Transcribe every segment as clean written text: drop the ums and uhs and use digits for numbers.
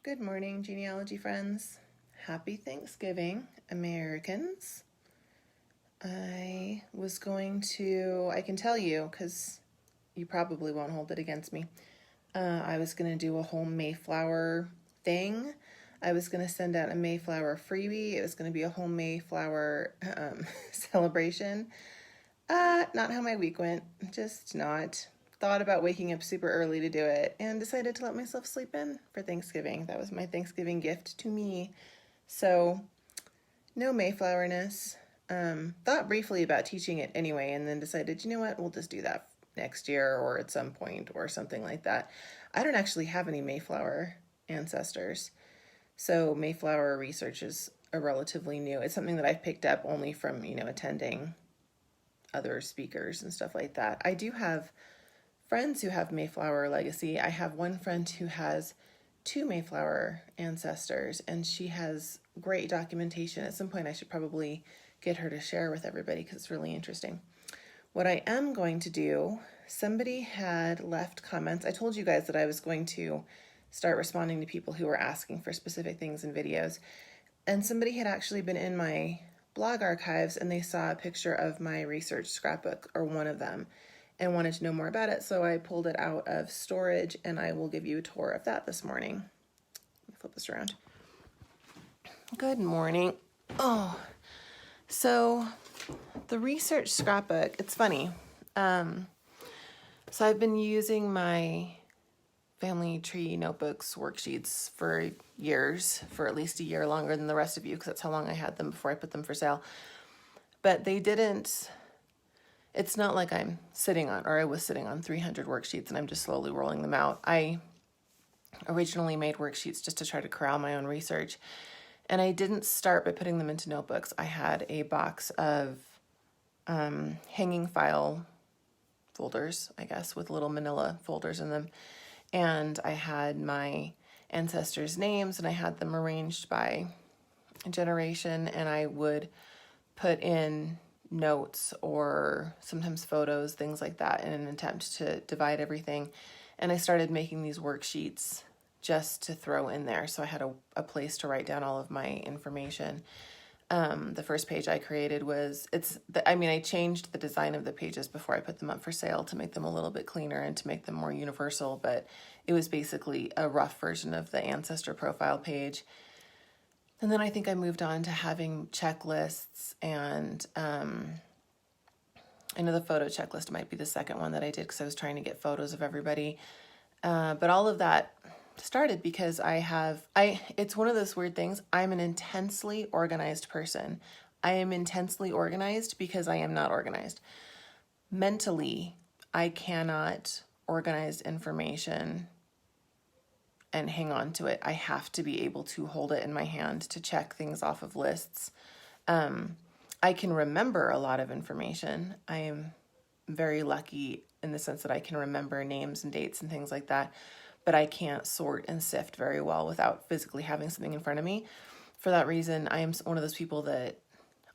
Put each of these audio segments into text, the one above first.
Good morning, genealogy friends. Happy Thanksgiving, Americans. I can tell you, because you probably won't hold it against me, I was going to do a whole Mayflower thing. I was going to send out a Mayflower freebie. It was going to be a whole Mayflower celebration. Not how my week went. Just not. Thought about waking up super early to do it and decided to let myself sleep in for Thanksgiving. That was my Thanksgiving gift to me. So, no Mayflowerness. Thought briefly about teaching it anyway and then decided, you know what, we'll just do that next year or at some point or something like that. I don't actually have any Mayflower ancestors. So Mayflower research is a relatively new. It's something that I've picked up only from, attending other speakers and stuff like that. I do have friends who have Mayflower legacy. I have one friend who has 2 Mayflower ancestors, and she has great documentation. At some point, I should probably get her to share with everybody because it's really interesting. What I am going to do, somebody had left comments. I told you guys that I was going to start responding to people who were asking for specific things in videos, and somebody had actually been in my blog archives and they saw a picture of my research scrapbook, or one of them, and wanted to know more about it, so I pulled it out of storage, and I will give you a tour of that this morning. Let me flip this around. Good morning. So the research scrapbook, it's funny. So I've been using my family tree notebooks, worksheets for years, for at least a year longer than the rest of you, because that's how long I had them before I put them for sale. But it's not like I was sitting on 300 worksheets and I'm just slowly rolling them out. I originally made worksheets just to try to corral my own research. And I didn't start by putting them into notebooks. I had a box of hanging file folders, I guess, with little manila folders in them. And I had my ancestors' names and I had them arranged by generation, and I would put in notes or sometimes photos, things like that, in an attempt to divide everything. And I started making these worksheets just to throw in there. So I had a place to write down all of my information. The first page I created I changed the design of the pages before I put them up for sale to make them a little bit cleaner and to make them more universal, but it was basically a rough version of the ancestor profile page. And then I think I moved on to having checklists, and I know the photo checklist might be the second one that I did because I was trying to get photos of everybody. But all of that started because it's one of those weird things. I'm an intensely organized person. I am intensely organized because I am not organized. Mentally, I cannot organize information and hang on to it. I have to be able to hold it in my hand to check things off of lists. I can remember a lot of information. I am very lucky in the sense that I can remember names and dates and things like that, but I can't sort and sift very well without physically having something in front of me. For that reason, I am one of those people that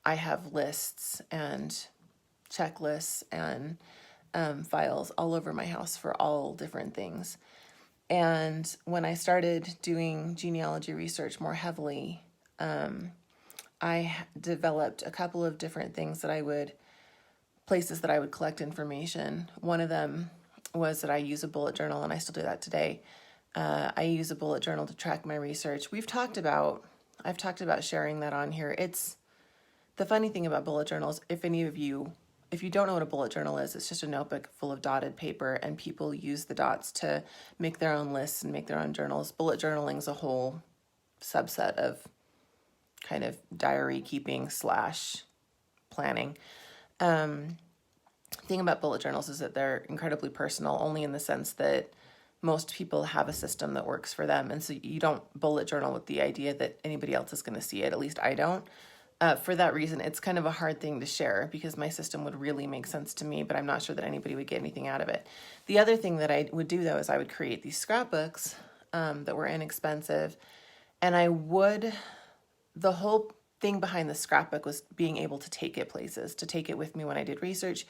I have lists and checklists and files all over my house for all different things. And when I started doing genealogy research more heavily, I developed a couple of different things places that I would collect information. One of them was that I use a bullet journal, and I still do that today. I use a bullet journal to track my research. I've talked about sharing that on here. It's the funny thing about bullet journals. If you don't know what a bullet journal is, it's just a notebook full of dotted paper, and people use the dots to make their own lists and make their own journals. Bullet journaling is a whole subset of kind of diary keeping / planning. Thing about bullet journals is that they're incredibly personal, only in the sense that most people have a system that works for them. And so you don't bullet journal with the idea that anybody else is going to see it. At least I don't. For that reason, it's kind of a hard thing to share because my system would really make sense to me, but I'm not sure that anybody would get anything out of it. The other thing that I would do, though, is I would create these scrapbooks that were inexpensive. And the whole thing behind the scrapbook was being able to take it places, to take it with me when I did research,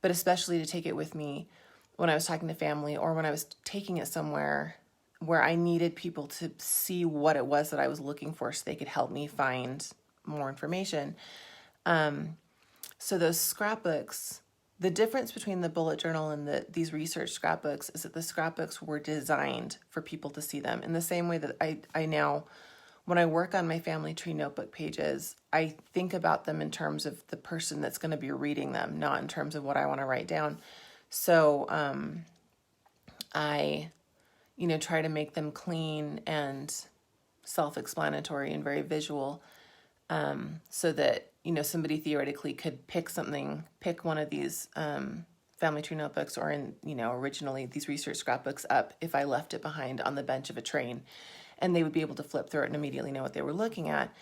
but especially to take it with me when I was talking to family or when I was taking it somewhere where I needed people to see what it was that I was looking for so they could help me find more information. So those scrapbooks, the difference between the bullet journal and these research scrapbooks is that the scrapbooks were designed for people to see them in the same way that I now, when I work on my family tree notebook pages, I think about them in terms of the person that's going to be reading them, not in terms of what I want to write down. So I, try to make them clean and self-explanatory and very visual, so that, somebody theoretically could pick one of these family tree notebooks or originally these research scrapbooks up if I left it behind on the bench of a train, and they would be able to flip through it and immediately know what they were looking at.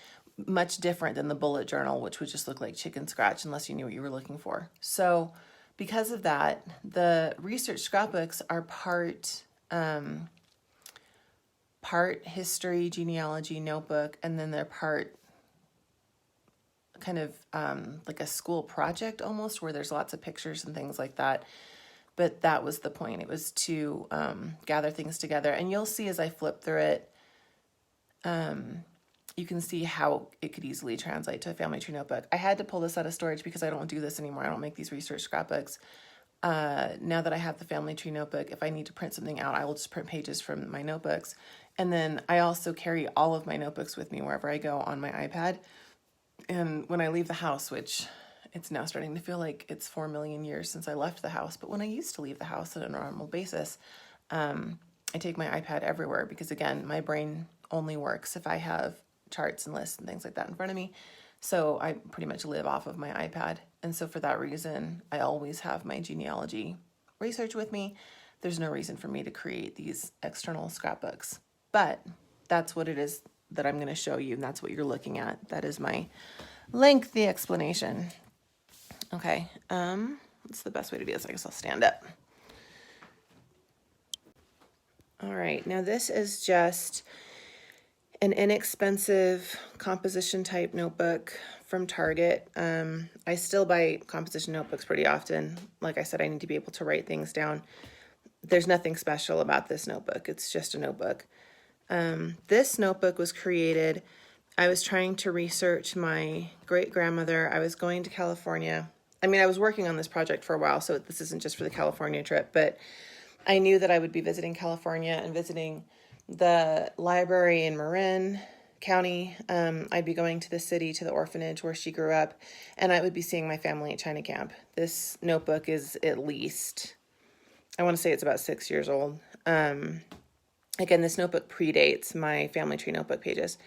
Much different than the bullet journal, which would just look like chicken scratch unless you knew what you were looking for. So because of that, the research scrapbooks are part history, genealogy notebook, and then they're part kind of like a school project almost, where there's lots of pictures and things like that. But that was the point. It was to gather things together. And you'll see as I flip through it, you can see how it could easily translate to a family tree notebook. I had to pull this out of storage because I don't do this anymore. I don't make these research scrapbooks. Now that I have the family tree notebook, if I need to print something out, I will just print pages from my notebooks. And then I also carry all of my notebooks with me wherever I go on my iPad. And when I leave the house, which it's now starting to feel like it's 4 million years since I left the house, but when I used to leave the house on a normal basis, I take my iPad everywhere because, again, my brain only works if I have charts and lists and things like that in front of me. So I pretty much live off of my iPad. And so for that reason, I always have my genealogy research with me. There's no reason for me to create these external scrapbooks. But that's what it is that I'm going to show you, and that's what you're looking at. That is my lengthy explanation. Okay, what's the best way to do this? I guess I'll stand up. All right, now this is just an inexpensive composition type notebook from Target. I still buy composition notebooks pretty often. Like I said, I need to be able to write things down. There's nothing special about this notebook. It's just a notebook. This notebook was created, I was trying to research my great-grandmother. I was going to California. I mean, I was working on this project for a while, so this isn't just for the California trip, but I knew that I would be visiting California and visiting the library in Marin County. I'd be going to the city, to the orphanage where she grew up, and I would be seeing my family at China Camp. This notebook is at least, I want to say it's about 6 years old. Again, this notebook predates my family tree notebook pages.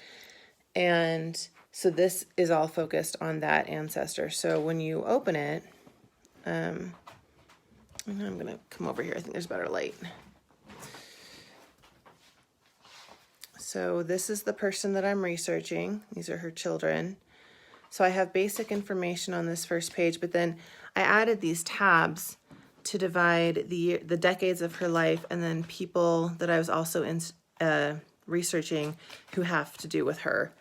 And so this is all focused on that ancestor. So when you open it, I'm going to come over here. I think there's better light. So this is the person that I'm researching. These are her children. So I have basic information on this first page, but then I added these tabs to divide the decades of her life and then people that I was also researching who have to do with her.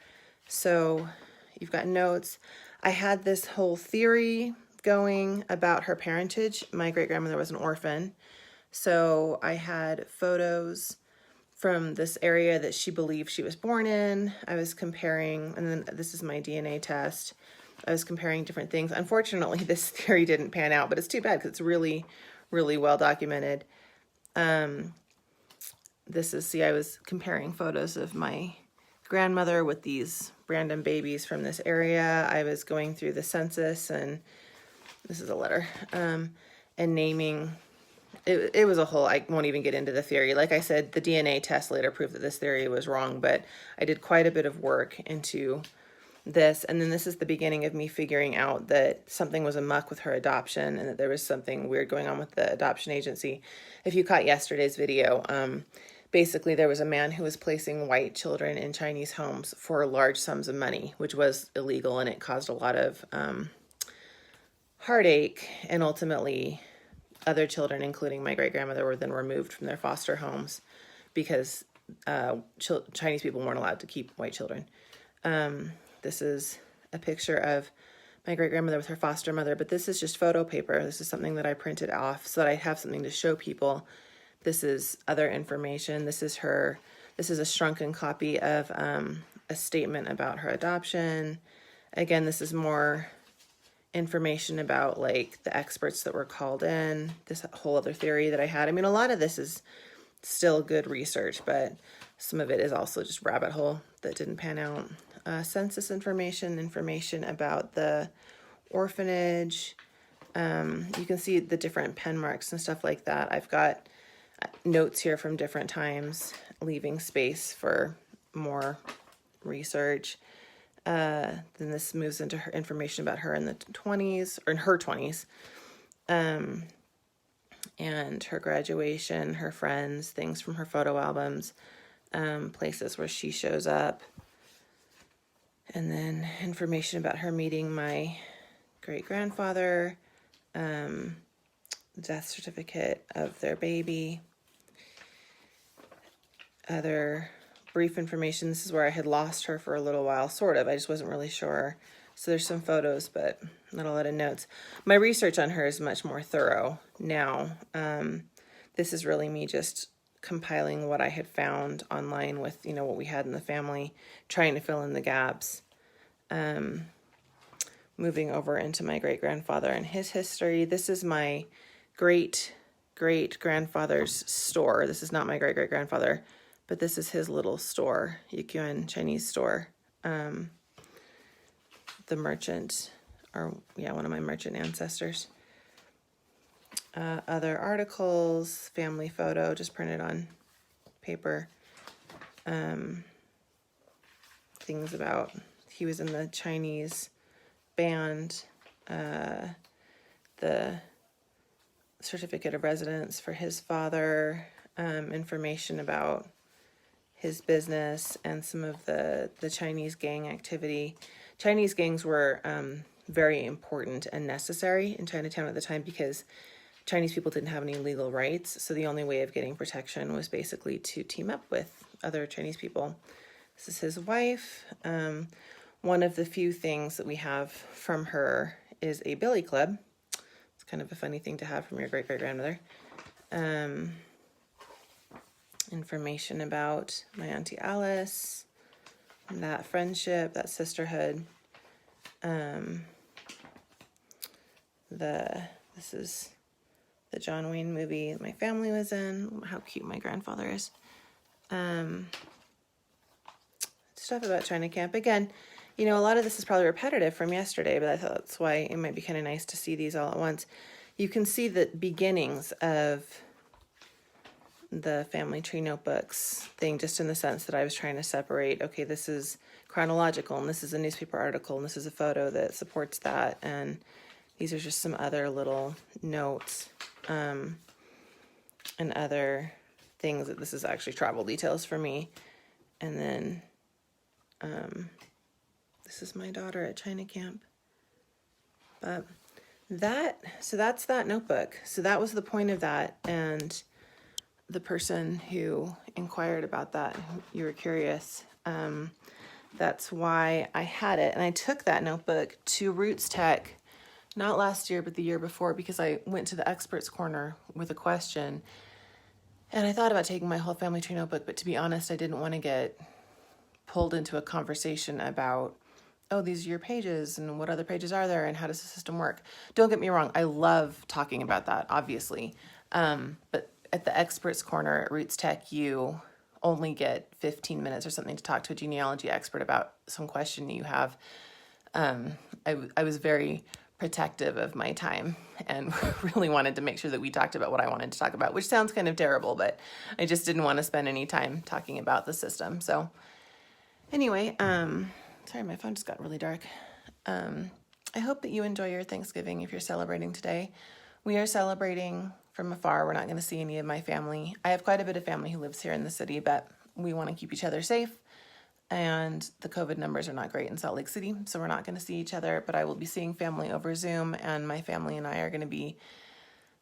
So you've got notes. I had this whole theory going about her parentage. My great-grandmother was an orphan. So I had photos from this area that she believed she was born in. I was comparing, and then this is my DNA test. I was comparing different things. Unfortunately, this theory didn't pan out, but it's too bad because it's really, really well documented. I was comparing photos of my grandmother with these random babies from this area. I was going through the census, and this is a letter, and naming. It was a whole, I won't even get into the theory. Like I said, the DNA test later proved that this theory was wrong, but I did quite a bit of work into this. And then this is the beginning of me figuring out that something was amuck with her adoption and that there was something weird going on with the adoption agency. If you caught yesterday's video, basically there was a man who was placing white children in Chinese homes for large sums of money, which was illegal, and it caused a lot of heartache, and ultimately other children, including my great-grandmother, were then removed from their foster homes because Chinese people weren't allowed to keep white children. This is a picture of my great-grandmother with her foster mother, but this is just photo paper. This is something that I printed off so that I have something to show people This is other information. This is a shrunken copy of a statement about her adoption. Again, this is more information about like the experts that were called in, this whole other theory that I had. I mean, a lot of this is still good research, but some of it is also just rabbit hole that didn't pan out. Census information about the orphanage. You can see the different pen marks and stuff like that. I've got notes here from different times, leaving space for more research. Then this moves into her information about her in the 20s, or in her 20s, and her graduation, her friends, things from her photo albums, places where she shows up, and then information about her meeting my great-grandfather, death certificate of their baby, other brief information. This is where I had lost her for a little while, sort of. I just wasn't really sure. So there's some photos, but not a lot of notes. My research on her is much more thorough now. This is really me just compiling what I had found online with, what we had in the family, trying to fill in the gaps. Moving over into my great-grandfather and his history. This is my great-great-grandfather's store. This is not my great-great-grandfather, but this is his little store, Yukyuan Chinese store. The merchant, one of my merchant ancestors. Other articles, family photo, just printed on paper. Things about, he was in the Chinese band, the certificate of residence for his father, information about his business and some of the Chinese gang activity. Chinese gangs were very important and necessary in Chinatown at the time because Chinese people didn't have any legal rights. So the only way of getting protection was basically to team up with other Chinese people. This is his wife. One of the few things that we have from her is a billy club. It's kind of a funny thing to have from your great-great-grandmother. Information about my Auntie Alice, that friendship, that sisterhood. This is the John Wayne movie that my family was in. How cute my grandfather is. Stuff about China Camp. Again, a lot of this is probably repetitive from yesterday, but I thought that's why it might be kind of nice to see these all at once. You can see the beginnings of the family tree notebooks thing, just in the sense that I was trying to separate, okay, this is chronological, and this is a newspaper article, and this is a photo that supports that, and these are just some other little notes, and other things that this is actually travel details for me. And then this is my daughter at China Camp. But that's that notebook. So that was the point of that, and the person who inquired about that, you were curious. That's why I had it. And I took that notebook to Roots Tech, not last year, but the year before, because I went to the experts corner with a question. And I thought about taking my whole family tree notebook, but to be honest, I didn't want to get pulled into a conversation about, oh, these are your pages and what other pages are there and how does the system work? Don't get me wrong. I love talking about that, obviously. But at the experts corner at Roots Tech, you only get 15 minutes or something to talk to a genealogy expert about some question you have. I was very protective of my time and really wanted to make sure that we talked about what I wanted to talk about, which sounds kind of terrible, but I just didn't want to spend any time talking about the system. So anyway, sorry, my phone just got really dark. I hope that you enjoy your Thanksgiving if you're celebrating today. We are celebrating from afar. We're not going to see any of my family. I have quite a bit of family who lives here in the city, but we want to keep each other safe. And the COVID numbers are not great in Salt Lake City, so we're not going to see each other, but I will be seeing family over Zoom, and my family and I are going to be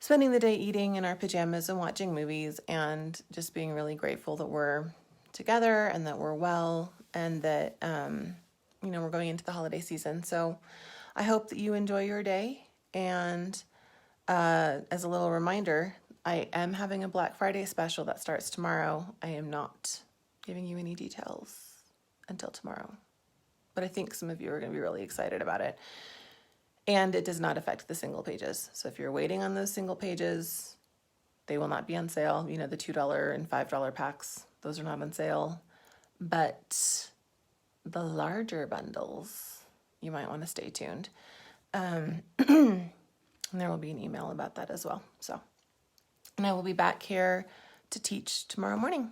spending the day eating in our pajamas and watching movies and just being really grateful that we're together and that we're well and that, we're going into the holiday season. So I hope that you enjoy your day. And as a little reminder, I am having a Black Friday special that starts tomorrow. I am not giving you any details until tomorrow, but I think some of you are going to be really excited about it. And it does not affect the single pages. So if you're waiting on those single pages, they will not be on sale. You know, the $2 and $5 packs, those are not on sale. But the larger bundles, you might want to stay tuned. And there will be an email about that as well. So, and I will be back here to teach tomorrow morning.